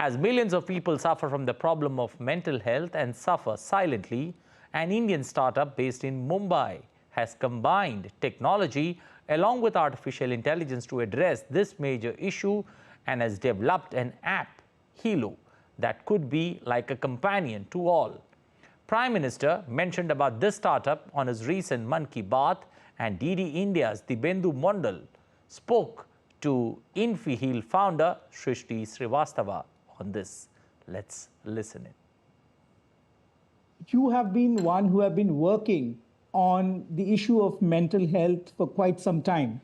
As millions of people suffer from the problem of mental health and suffer silently, an Indian startup based in Mumbai has combined technology along with artificial intelligence to address this major issue and has developed an app, Hilo, that could be like a companion to all. Prime Minister mentioned about this startup on his recent Mann Ki Baat, and DD India's Dibendu Mondal spoke to Infiheal founder Srishti Srivastava on this. Let's listen in. You have been one who have been working on the issue of mental health for quite some time.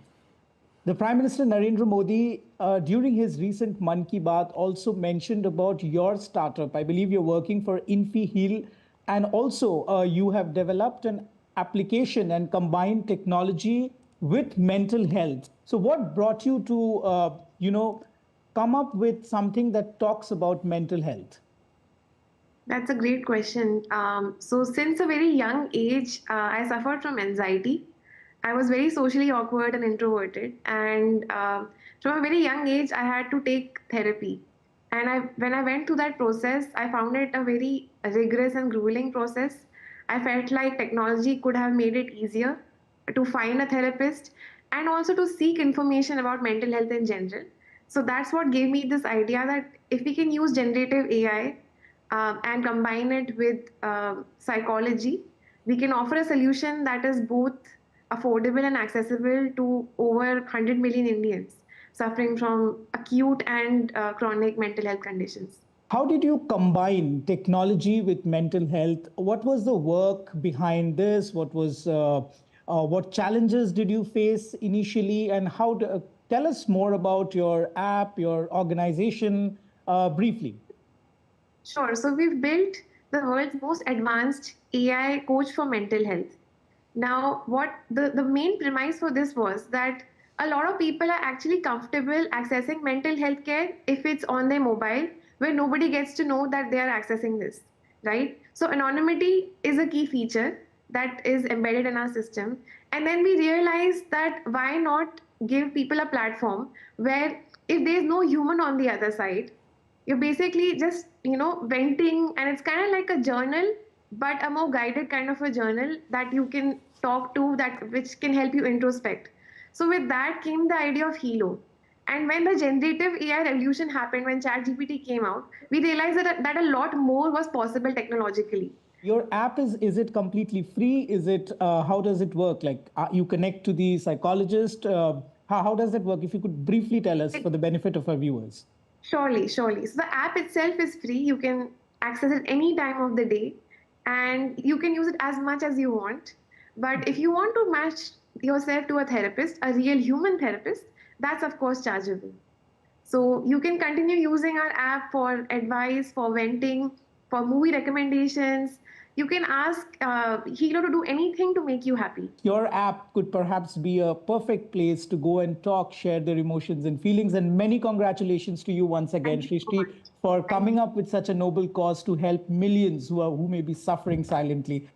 The Prime Minister Narendra Modi, during his recent Mann Ki Baat, also mentioned about your startup. I believe you're working for Infiheal, and also you have developed an application and combined technology with mental health. So what brought you to, come up with something that talks about mental health? That's a great question. So since a very young age, I suffered from anxiety. I was very socially awkward and introverted. And from a very young age, I had to take therapy. And when I went through that process, I found it a very rigorous and grueling process. I felt like technology could have made it easier to find a therapist and also to seek information about mental health in general. So that's what gave me this idea that if we can use generative AI and combine it with psychology, we can offer a solution that is both affordable and accessible to over 100 million Indians suffering from acute and chronic mental health conditions. How did you combine technology with mental health? What was the work behind this? What challenges did you face initially, and tell us more about your app, your organization, briefly. Sure. So we've built the world's most advanced AI coach for mental health. Now, what the main premise for this was that a lot of people are actually comfortable accessing mental health care if it's on their mobile, where nobody gets to know that they are accessing this, right? So anonymity is a key feature that is embedded in our system. And then we realized that why not give people a platform where if there's no human on the other side, you're basically just, venting, and it's kind of like a journal, but a more guided kind of a journal that you can talk to, which can help you introspect. So with that came the idea of Hilo. And when the generative AI revolution happened, when ChatGPT came out, we realized that a lot more was possible technologically. Your app, is it completely free? Is it, how does it work? Like you connect to the psychologist? How does that work? If you could briefly tell us for the benefit of our viewers. Surely. So the app itself is free. You can access it any time of the day, and you can use it as much as you want. But if you want to match yourself to a therapist, a real human therapist, that's of course chargeable. So you can continue using our app for advice, for venting, for movie recommendations. You can ask Hilo to do anything to make you happy. Your app could perhaps be a perfect place to go and talk, share their emotions and feelings. And many congratulations to you once again, Srishti, for coming up with such a noble cause to help millions who may be suffering silently.